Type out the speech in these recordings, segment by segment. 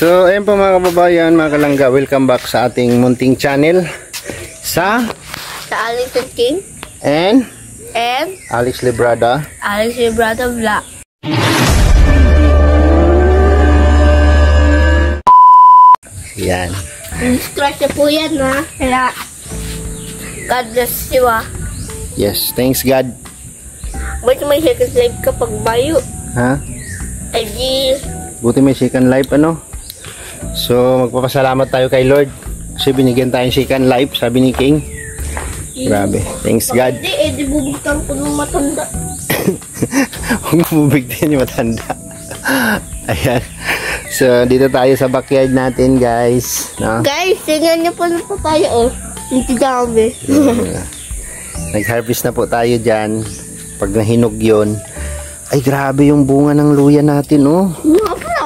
So, ayun po mga kababayan, mga kalangga, welcome back sa ating munting channel sa Alex and King and Alex Librada Vlog. Yan. Subscribe na po yan, ha? Kaya God bless you, ha? Yes, thanks God. Ba't may second life kapag bayo? Ha? Ay di Buti may second life, ano? So, magpapasalamat tayo kay Lord kasi binigyan tayong second life, sabi ni King. Grabe, thanks God. Hindi, bubugtan ko ng matanda. Huwag mabubigtin yung matanda. Ayan. So, dito tayo sa backyard natin, guys. No? Guys, tingnan niyo po na po tayo, oh. Hindi dami. Nag-harvest na po tayo dyan. Pag nahinog yun, ay grabe yung bunga ng luya natin, oh.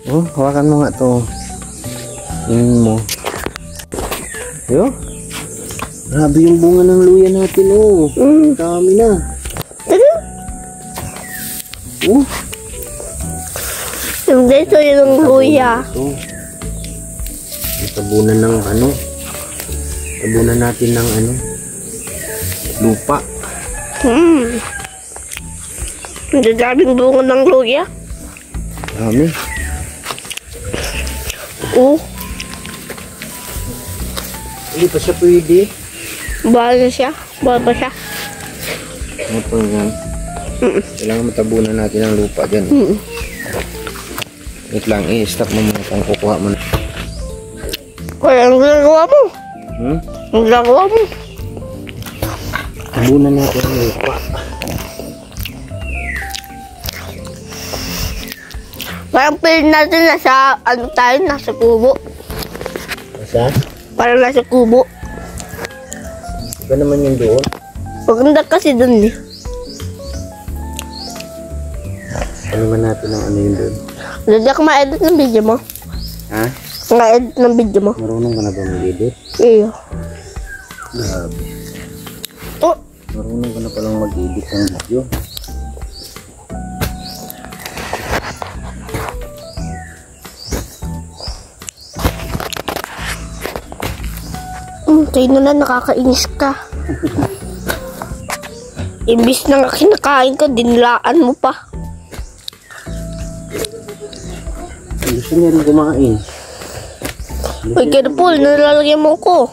Oh, hawakan mo nga to. Tingnan mo. Yo. Grabe yung bunga ng luya natin, oh. Dami na. Oh. Hindi, ito yung luya. Tabunan ng ano. Tabunan natin ng ano. Lupa. Hindi daming bunga ng luya. Dami. Oh. Hindi pa siya pwede. Bahal na siya. Bahal pa siya. Ano po yan? Kailangan matabunan natin ang lupa dyan. Wait lang, i-stop mo muna kung kukuha mo na. Kaya ang ginagawa mo? Ang ginagawa mo? Tabunan natin ang lupa. Parang piling natin nasa, ano tayo, nasa kubo. Nasa? Parang nasa kubo. Iba naman yung doon. Maganda kasi dun eh. Ano man natin ang ano yung doon? Hindi ako ma-edit ng video mo. Ha? Ma-edit ng video mo. Marunong ka na ba mag-edit? Iyo. Grabe. Oh! Marunong ka na palang mag-edit ng video. Sino na nakakainis ka? Imbis na nga kinakain ka, dinilaan mo pa. Gusto niya rin kumain. Uy, careful, nalalagyan mo ko.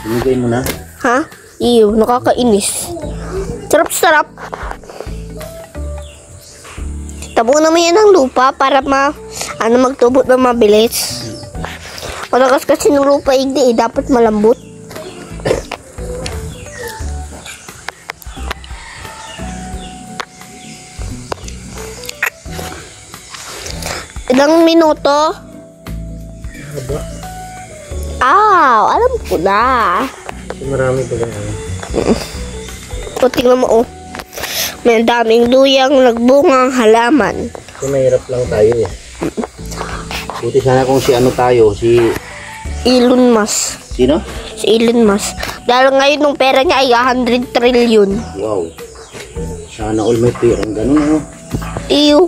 Binigay mo na? Ha? Iyo, nakakainis. Sarap-sarap. Tabunan mo yan ng lupa para magtubo na mabilis. Malakas kasi ng lupa, hindi eh. Dapat malambot. Ilang minuto? Haba. Alam ko na. Marami pa ganyan. O, tingnan mo, oh. May daming luyang nagbungang halaman. Kasi mahirap lang tayo eh. Buti sana kung si ano tayo, si Elon Musk. Sino? Si Elon Musk. Dahil ngayon nung pera niya ay 100 trillion. Wow. Sana all may perang ganun, ano? Iyo.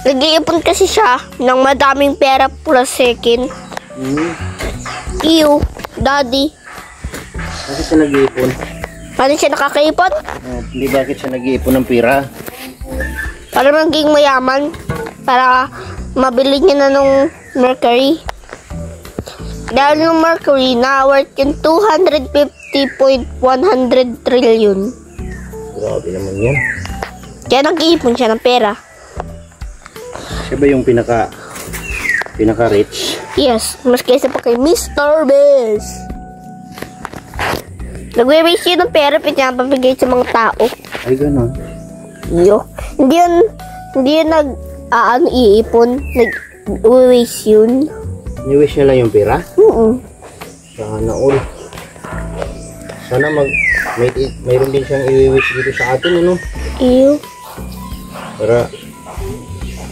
Nag-iipon kasi siya ng madaming pera plus second. Iyo. Daddy. Bakit siya nag-iipon? Paano siya nakakaipon? Hindi bakit siya nag-iipon ng pera? Para maging mayaman. Para mabili niya na nung Mercury. Dahil yung Mercury na worth yung 250.100 trillion. Grabe naman yan. Kaya nag-iipon siya ng pera. Siya ba yung pinaka-rich? Yes, mas kaysa pa kay Mr. Beast. Nag-waste yun ng pera, pinapabigay sa mga tao. Ay, gano'n. Yo. Hindi yun iipon. Nag-waste yun. Ni-wish niya lang yung pera? Sana all. Sana mayroon din siyang i-wish dito sa atin, ano? Iyo. Para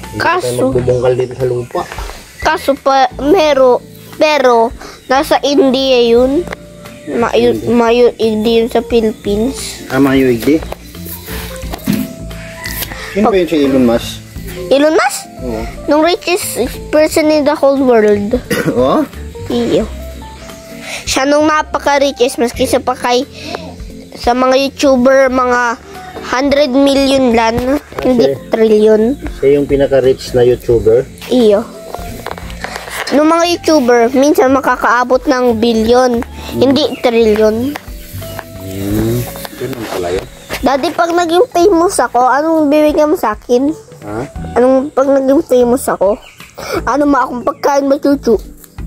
hindi tayo magbubungkal dito sa lupa. Kaso pero nasa India yun. Mayo Igdi yun sa Philippines. Mayo Igdi? Sino ba yun si Elon Musk? Elon Musk? Oo. Nung richest person in the whole world. Oh? Iyo. Siya nung napaka-richest, maski sa sa mga YouTuber, mga 100 million lang, hindi trillion. Siya yung pinaka-rich na YouTuber? Iyo. Nung mga YouTuber, minsan makakaabot ng billion, hindi trillion. Ganun pala yun. Dati pag naging famous ako, anong bibigyan mo sa akin? Ha? Anong pag naging famous ako? Ano ma akong pagkain machuchu?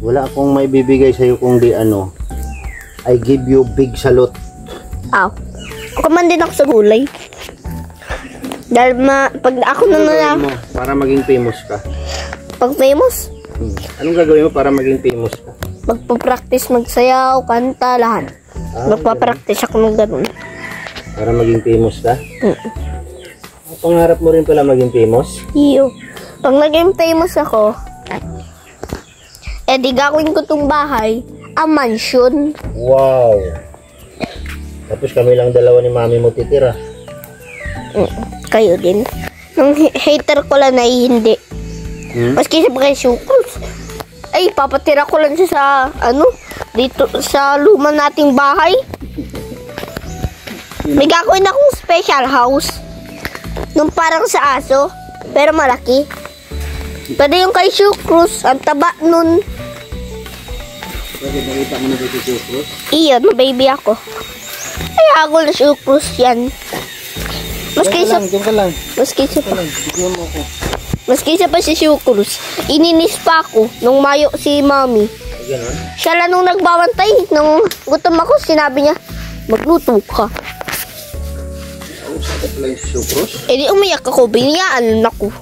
Wala akong may bibigay sa'yo kung di ano. I give you big salute. Aw. Ako man din ako sa gulay. Dahil pag ako na na mo para maging famous ka? pag famous, Anong gagawin mo para maging famous ka? magpa-practice magsayaw, kanta, lahat. Magpa-practice ako ng ganun. Para maging famous ka? Pangarap mo rin pala maging famous? Iyo. Pag naging famous ako, di gagawin ko tong bahay, a mansion. Wow! Tapos kami lang dalawa ni mami mo titira. Kayo din. Nung hater ko lang ay hindi. Maski sa mga sukos. Ay, papatira ko lang siya sa, dito sa luma nating bahay. May gagawin akong special house. Nung parang sa aso, pero malaki. Pwede yung kay Shoe Cruz, ang taba nun. Pwede nakita mo na dito si Cruz? Iyon, baby ako. Ay, ako na Shoe Cruz yan. Maski sa... Diyan ka lang. Maski sa... Bigyan mo ako. Maski sa pa si Shoe Cruz, ininis pa ako nung mayo si Mami. Ganun? Siya lang nung nagbabantay. Nung gutom ako, sinabi niya, magluto ka. Sakit lang si Cruz? Di umiyak ako, biniyaan ako.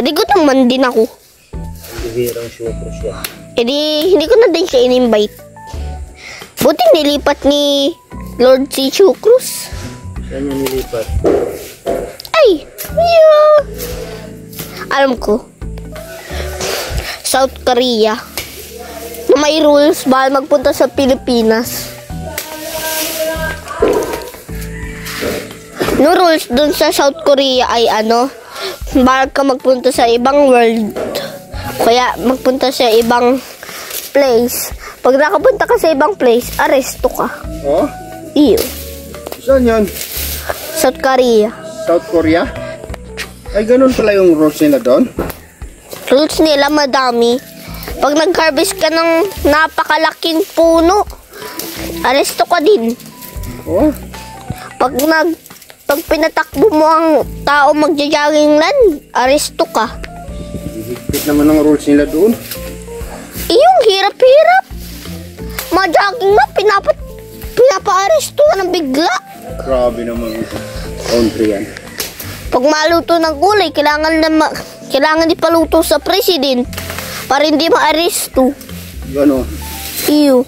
Di gutom man din ako. Bihirang si Cruz yan. Hindi ko na din siya in-invite. Buti nilipat ni Lord si Shoe Cruz. Saan niya nilipat? Ay! Yeah. Alam ko. South Korea. Na may rules, bawal magpunta sa Pilipinas. No rules dun sa South Korea ay bawal ka magpunta sa ibang world. Kaya magpunta sa ibang place. Pag nakapunta ka sa ibang place, aresto ka. Oh? Iyo. Saan yan? South Korea. South Korea? Ay, ganun pala yung rules nila doon? Rules nila madami. Pag nag-harvest ka ng napakalaking puno, aresto ka din. Oh? Pag pinatakbo mo ang tao magja-jogging land, aresto ka. Higpit naman ang rules nila doon. Yung hirap-hirap. Ma-jogging na, pinapa-aresto ka ng bigla. Grabe naman ito. Country yan. Pag maluto ng gulay, kailangan ipaluto sa president para hindi ma-aresto. Gano'n? Iyo.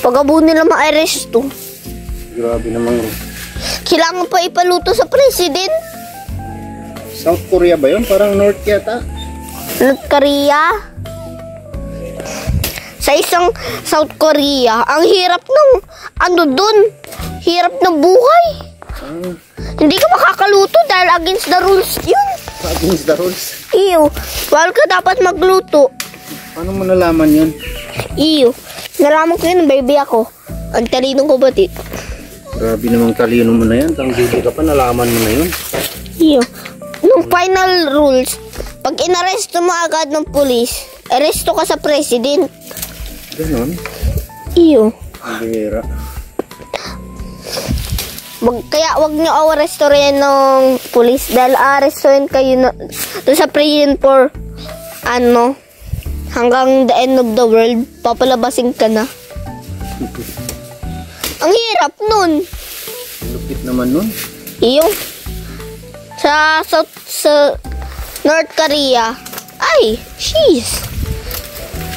Pag abo nila ma-aresto, Grabe naman. kailangan pa ipaluto sa president. South Korea ba yun? Parang North yata. North Korea. Sa isang South Korea, ang hirap ng dun, hirap ng buhay. Hindi ka makakaluto dahil against the rules yun. Against the rules? Iyo. Bawal ka dapat magluto. Paano mo nalaman yun? Iyo. Nalaman ko yun, baby ako. Ang talino ko ba't Grabe namang talino mo na yan. Tang baby ka pa, nalaman mo na yun. Iyo. Nung final rules, pag inaresto mo agad ng pulis, aresto ka sa president. Ganon? Iyo. Ang bihira. Kaya wag nyo arestorin ng pulis dahil arestorin kayo doon sa prison for hanggang the end of the world. Papalabasin ka na. Ang hirap nun. Lupit naman nun. Yung sa North Korea, ay, jeez.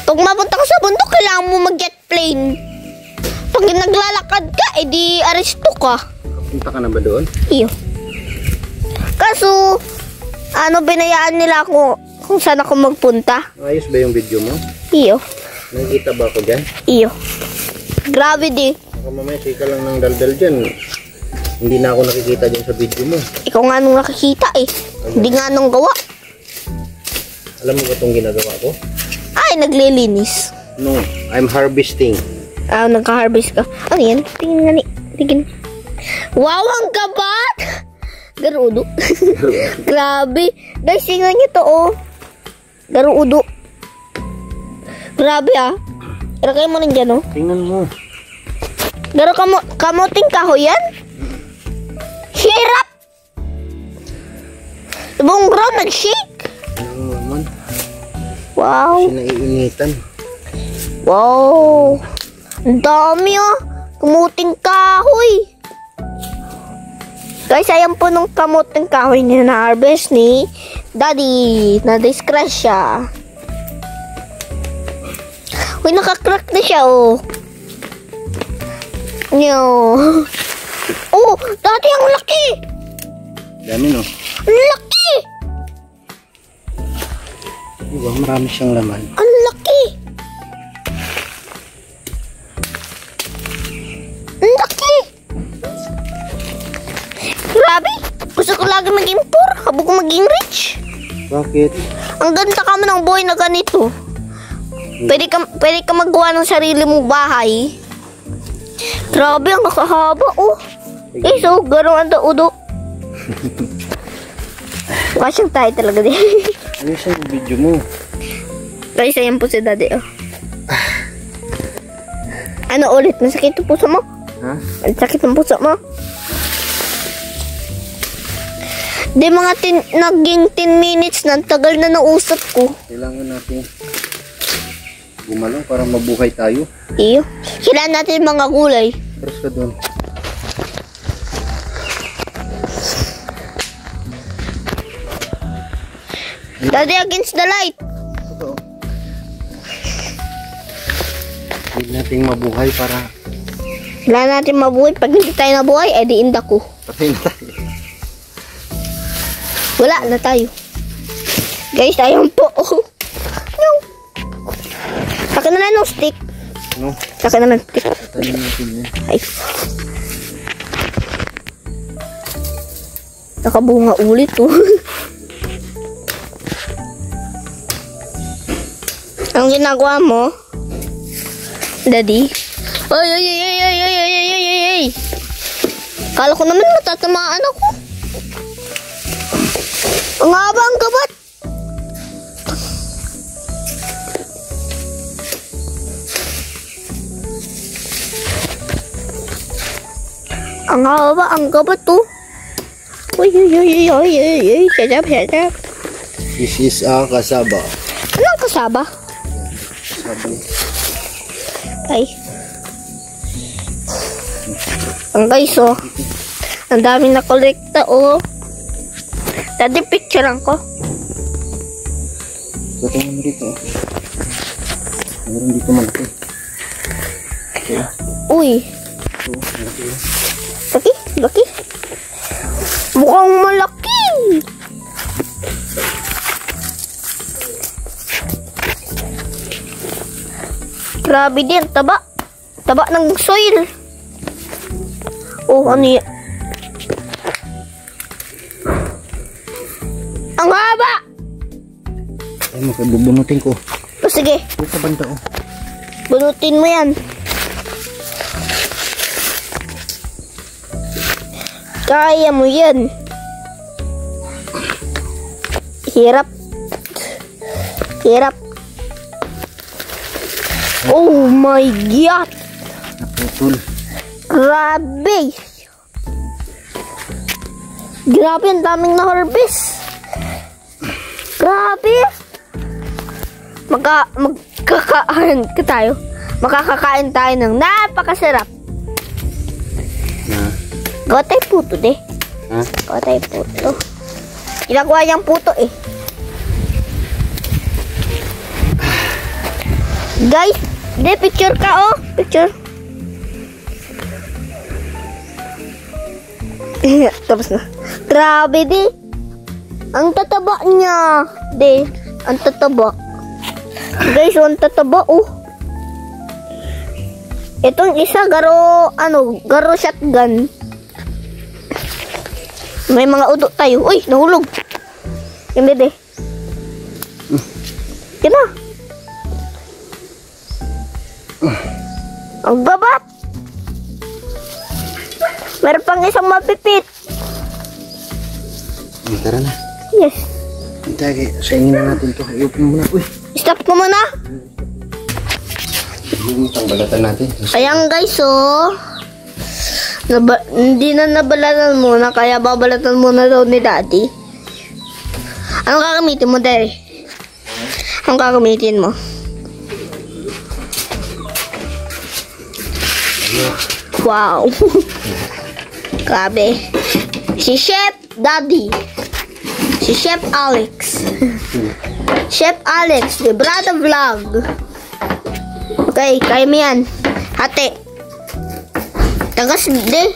Pag mapunta ka sa bundok, kailangan mo mag-jet plane. Pag naglalakad ka, edi aresto ka. Punta ka na ba doon? Iyo. Kaso, binayaan nila ako kung saan ako magpunta. Ayos ba yung video mo? Iyo. Nakikita ba ako dyan? Iyo. Grabe di. Baka mamaya sika lang ng daldal dyan. Hindi na ako nakikita dyan sa video mo. Ikaw nga nung nakikita eh. Hindi nga nung gawa. Alam mo ba itong ginagawa ko? Ay, naglilinis. No, I'm harvesting. Ah, nagka-harvest ka. Ano yan? Tingin nga ni. Tingin. Wow, ang kabat! Garudo. Grabe. Guys, tingnan nyo to, oh. Garudo. Grabe, ah. Ilagay mo rin dyan, oh. Tingnan mo. Garo kamuting kahoy yan? Hirap! Buong ground nag-shake. Ano naman? Wow. Kasi naiinitan. Wow. Ang dami, oh. Kamuting kahoy. Guys, ayan po nung kamuting kahoy na na-harvest ni Daddy. Na-discrash siya. Uy, nakakrack na siya, oh. Nyo. Oh, Daddy, ang laki. Dami, no? Ang laki. Diba, marami siyang laman. Ang laki. Ang laki. Grabe. Gusto ko lagi maging poor. Habang ko maging rich. Bakit? Ang ganda ka mo ng buhay na ganito. Pwede ka magawa ng sarili mong bahay. Grabe, ang kakahaba, oh. Eh, so, garong ang udo. Mukha siyang tayo talaga din. Ano yung video mo? Guys, ayan po si Daddy, oh. Ano ulit? Masakit ang puso mo? Ha? Ang sakit ng puso mo? Di mga naging 10 minutes na. Tagal na nausap ko. Kailangan natin gumalaw para mabuhay tayo. Iyo. Kailangan natin mga gulay. Terus ka doon. Daddy, against the light. Totoo. Hindi natin mabuhay para Kailangan natin mabuhay. Pag hindi tayo nabuhay, edi inda ko. patay na tayo. Wala na tayo. Guys, ayun po. Yung. Saka na lang ng stick. No? Saka na ng stick. Patayin natin yan. Ay. Nakabunga ulit, oh. Ang ginagawa mo, Daddy? Ay, ay, ay, ay, ay, ay, ay, ay, ay, ay. Kala ko naman matatamaan ako. Ang haba ang kabat. Ang haba ang kabat, oh. Uy, uy, uy, uy, uy, uy, uy. Shut up. This is kasaba. Anong kasaba? Sabi. Ay. Ang guys, oh. Ang dami na kolekta, oh. Daddy, picturean ko. Ito mo dito. Meron dito malaki. Okay. Uy. Ito, malaki. Laki, laki. Mukhang malaki. Grabe din, taba. Taba ng soil. Oh, ano yan? Ang haba! Ay, bubunutin ko. O sige, Ito sa banda, oh. bunutin mo yan. Kaya mo yan. Hirap. Hirap. Oh my God! Naputol. Grabe! Grabe, ang daming na-harvest. Grabe! Makakakain tayo ng napakasarap. Na. Gotay puto, de. Ha? Gotay puto. Ginagawa niyang puto, eh. Guys, de, picture ka, oh. Picture. Tapos na. Grabe, de. Ang tataba niya. De, ang tataba. Guys, ang tataba, oh. Itong isa, garo shotgun. May mga udo tayo. Uy, nahulog. Yung bebe. Sige na. Ang babat. Meron pang isang mapipit. Tara na. Yes. Sige, saingin na natin to. Ayupo muna. Uy. Stop ko muna. Yung balatan natin. Ayan guys, hindi na nabalatan muna, kaya babalatan muna daw ni Daddy. Anong gagamitin mo, Daddy? Anong gagamitin mo? Wow. Grabe. Si Chef Daddy. Si Chef Alex. Chef Alex, the brother vlog. Okay, kaya mo yan. Hati. Tagas hindi.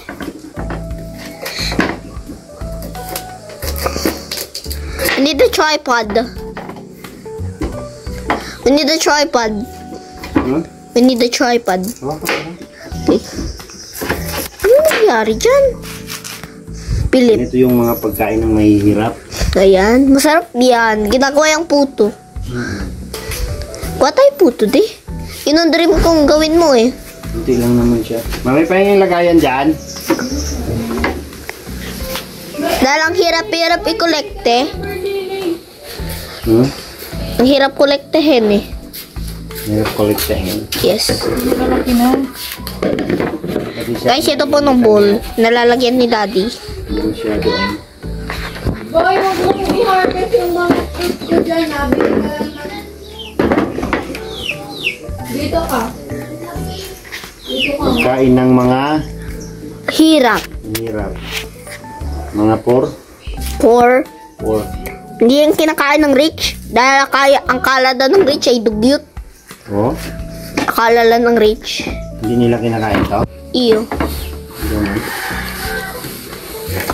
I need a tripod. We need a tripod. We need a tripod. Okay. Ano nangyari dyan? Philip. Ito yung mga pagkain ng mahihirap. Ayan. Masarap yan. Ginagawa yung puto. Kuha tayo puto, di. Yun ang dream kong gawin mo eh. Hindi lang naman siya. Mami pa yung lagayan dyan. Dahil ang hirap-hirap i-collecte. Ang hirap kolektehin eh. Hirap kolektehin. Yes. Guys, ito po ng bowl. Nalalagyan ni Daddy. Hindi siya doon. Boy, huwag mong i-harvest yung mga fruit ko dyan, nabi. Dito ka. Pagkain ng mga Hirap. hirap. Mga poor. Hindi yung kinakain ng rich. Dahil ang kala daw ng rich ay dugyot. Oh, Akala lang ng rich. hindi nila kinakain to. Iyo. Ganun.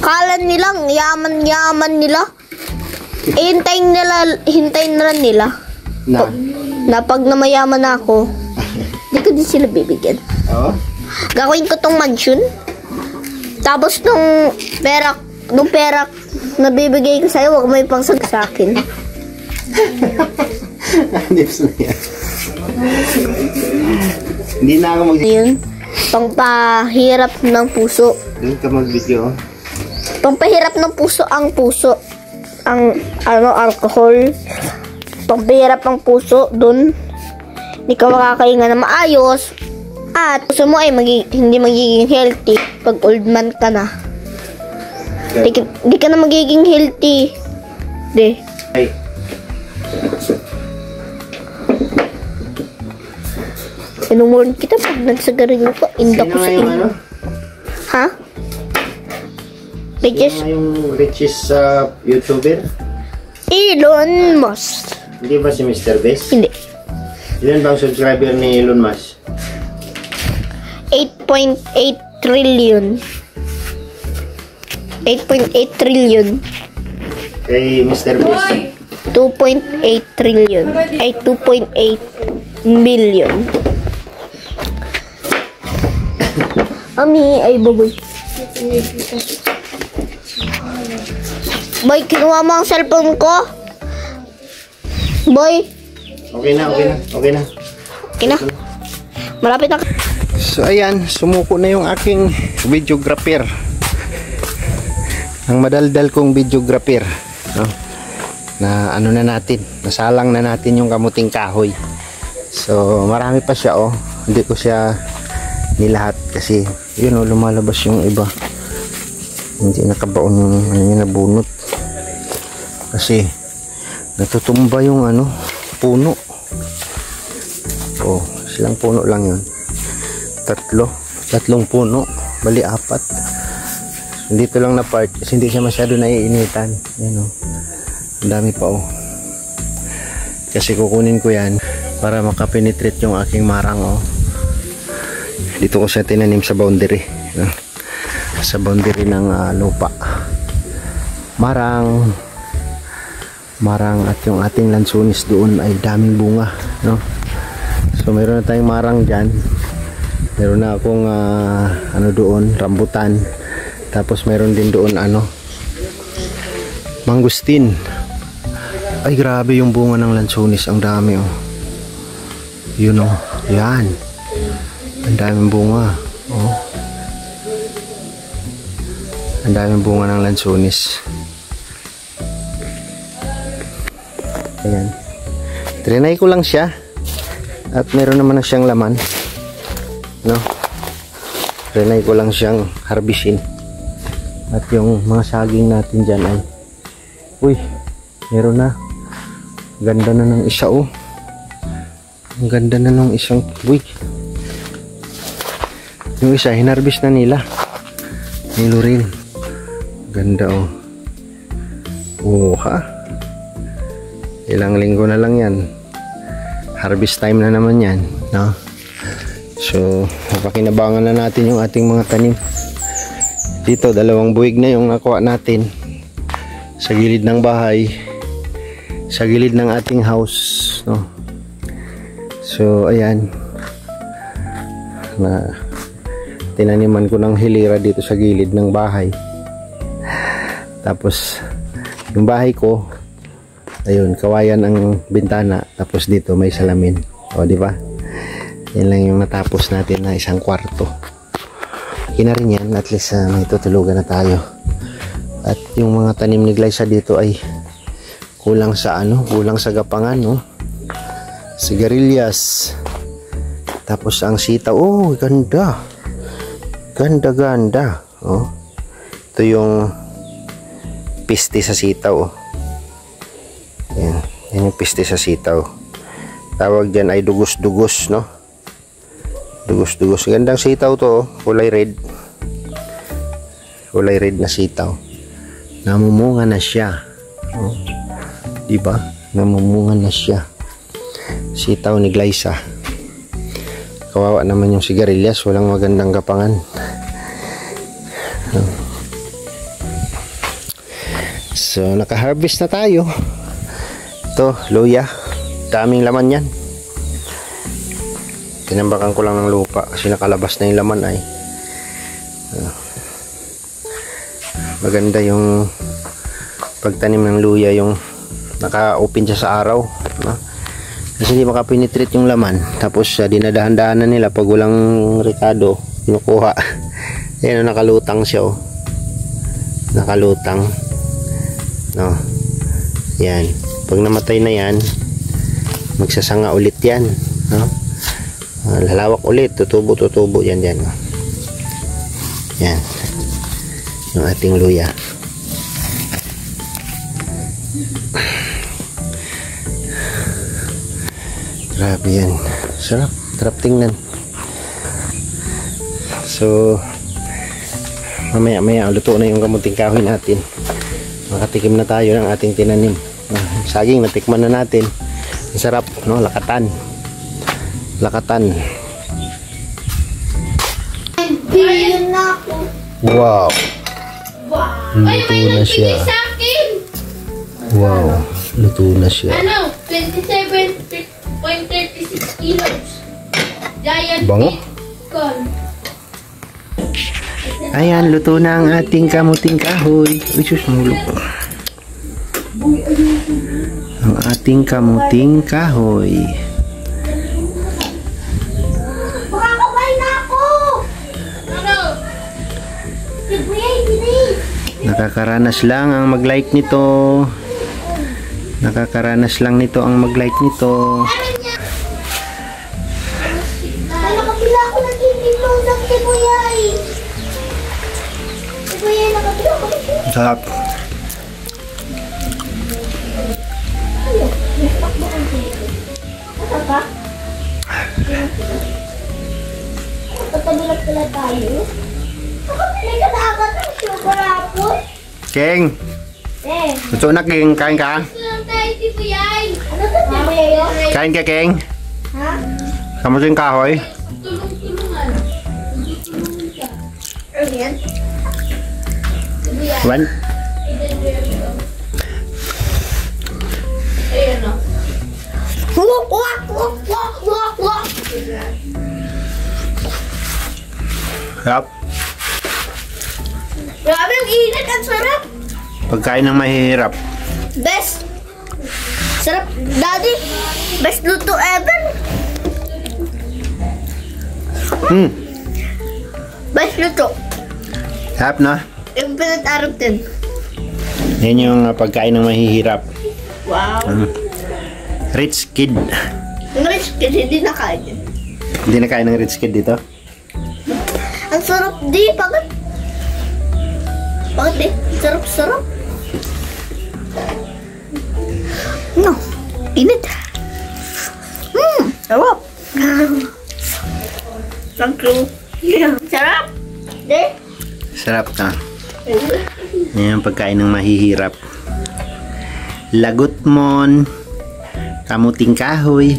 Akala nilang yaman-yaman nila. Hintayin na nila. Na pag namayaman ako, di ko din sila bibigyan. Oh? Gagawin ko tong mansion. Tapos nung pera na bibigay ko sa'yo, wag may pangsag sa akin. Nips na yan. Hindi na ako Yun, pangpahirap ng puso. Doon ka mag-video. Pangpahirap ng puso ang puso. Ang alcohol. Pangpahirap ang puso, dun. Hindi ka makakahinga na maayos. At puso mo ay hindi magiging healthy pag old man ka na. Di ka na magiging healthy. Di. Ay. Inumurn kita pag nagsagarin ko. Inda ko sa yung ano? Ha? Richest? Sino yung richest YouTuber? Elon Musk. Hindi ba si Mr. Beast? Hindi. Ilan bang subscriber ni Elon Musk? 8.8 trillion. 8.8 trillion. Kay Mr. Beast? 2.8 trillion. Ay, 2.8 million. Ami, ay baboy. Boy, kinuha mo ang cellphone ko? Boy? Okay na. Okay na. Malapit na. So ayan, sumuko na yung aking videographer. Ang madaldal kong videographer, no? Na ano na natin, nasalang na natin yung kamuting kahoy. So marami pa siya, oh. Hindi ko siya nilahat kasi yun, oh, lumalabas yung iba. Hindi nakabaon yung ano niya, nabunot. Kasi natutumba yung ano, puno. Oh, silang puno lang yun. Tatlong puno, bali 4. Dito lang na part kasi hindi siya masyado naiinitan. Yan, oh. Ang dami pa, oh. Kasi kukunin ko yan para makapenetrate yung aking marang, oh. Dito ko siya tinanim sa boundary, no? Sa boundary ng lupa. Marang at yung ating lansunis doon ay daming bunga, no? So mayroon na tayong marang dyan. Meron na akong ano doon, rambutan. Tapos meron din doon ano, mangustin. Ay, grabe yung bunga ng lansones. Ang dami, oh. Yun, oh. Yan. Ang daming bunga. Oh. Ang daming bunga ng lansones. Ayan. Trinay ko lang siya. At meron naman na siyang laman. No? Trinay ko lang siyang harbisin. At yung mga saging natin dyan ay, uy, meron na. Ganda na ng isa, oh. Ang ganda na ng isang, uy. Yung isa, hinarbis na nila. Nilo rin. Ganda, oh. Oh, ha? Ilang linggo na lang yan. Harvest time na naman yan, no? So, mapakinabangan na natin yung ating mga tanim. Dito, 2 buwig na yung nakuha natin. Sa gilid ng bahay. Sa gilid ng ating house, no? So, ayan. Tinaniman ko ng hilira dito sa gilid ng bahay. Tapos, yung bahay ko, ayun, kawayan ang bintana. Tapos dito may salamin. O, di ba? Yan lang yung natapos natin na 1 kwarto. Okay na rin yan. At least may tutulugan na tayo. At yung mga tanim ni Glyza dito ay kulang sa kulang sa gapangan, no? Sigarilyas. Tapos ang sitaw, oh, ganda. Ganda. Oh. Ito yung piste sa sitaw, oh. Yan yung piste sa sitaw. Tawag dyan ay dugos-dugos, no? Dugos-dugos. Gandang sitaw to, oh. Kulay red. Kulay red na sitaw. Namumunga na siya. Oh. Diba? Namumunga na siya. Sitaw ni Glyza. Kawawa naman yung sigarilyas. Walang magandang gapangan. So, naka-harvest na tayo. Ito, luya. Daming laman yan. Tinambakan ko lang ng lupa kasi nakalabas na yung laman ay. Maganda yung pagtanim ng luya, yung naka-open siya sa araw, no? Kasi hindi makapenetrate yung laman. Tapos dinadahan-dahanan nila pag walang rekado, kinukuha. Ayan, nakalutang siya, oh. Nakalutang, no? Yan, pag namatay na yan, magsasanga ulit yan, no? Lalawak ulit, tutubo yan dyan, no? Yan yung ating luya. Grabe yan. Sarap tingnan. So, mamaya luto na yung kamuting kahoy natin. Makatikim na tayo ng ating tinanim. Saging natikman na natin. Ang sarap, no? Lakatan. Wow. Luto na siya. Wow, luto na siya. 27.36 kilos. Giant bango. Ayan, luto na ang ating kamuting kahoy. Uy, mahulog. Ang ating kamuting kahoy. Makakabain na ako! Nakakaranas lang ang mag-like nito. Nakakaranas lang nito ang mag-like nito. Nakabila ako ng tinting losak si Buyay. Si Buyay, nakabila ako ng tinting. Sarap. Masarap ka? Patagulat pala tayo. Nakabili ka na agad ng sugar apple. Keng, luto na, Keng. Kain ka? Gusto lang tayo si Buyay. Ano to si Buyay yun? Kain ka, Keng. Ha? Kamuting kahoy. Tulong-tulungan. Tulong ka. Ano yan? Si Buyay. Wan? Ayan o. Wak, wak, wak, wak, wak, wak. Sarap. Grabe yung init, ang sarap. Pagkain ng mahihirap. Best. Sarap, Daddy. Best luto ever. Best luto. Sarap, no? Infinite out of 10. Yan yung pagkain ng mahihirap. Wow. Rich kid. Ang rich kid, hindi nakain yun. Hindi na kain ng rich kid dito? Ang sarap, di. Bakit? Bakit, di? Sarap-sarap. No. Init. Sarap. Thank you. Sarap. Di? Sarap na. Yan yung pagkain ng mahihirap. Lagutmon. Kamuting kahoy.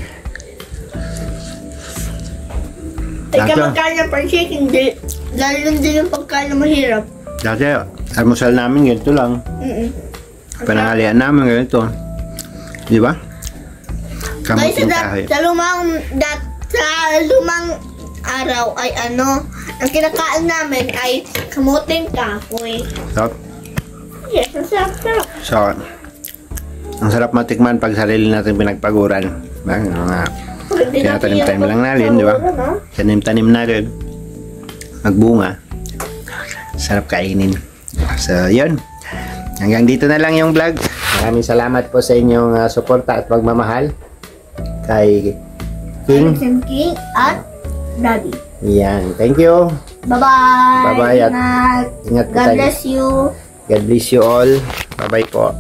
Ikaw Dato. magkain ng fried chicken, di. Lalo din yung pagkain na mahirap. Dati, almusal namin ganito lang. Panangalian namin ganito. Di ba? Guys, Kamuting kahoy. sa lumang araw ay ano, ang kinakain namin ay kamuting kahoy. So, Yes, ang sarap-sarap. so, ang sarap matikman pag sarili natin pinagpaguran. Tinatanim-tanim lang natin, di ba? Tanim-tanim natin. Magbunga. Sarap kainin. So, yun. Hanggang dito na lang yung vlog. Maraming salamat po sa inyong suporta at pagmamahal kay King. King at Daddy. Yan. Thank you. Bye-bye. Bye-bye at Ingat. ingat po God tayo. bless you. God bless you all. Bye-bye po.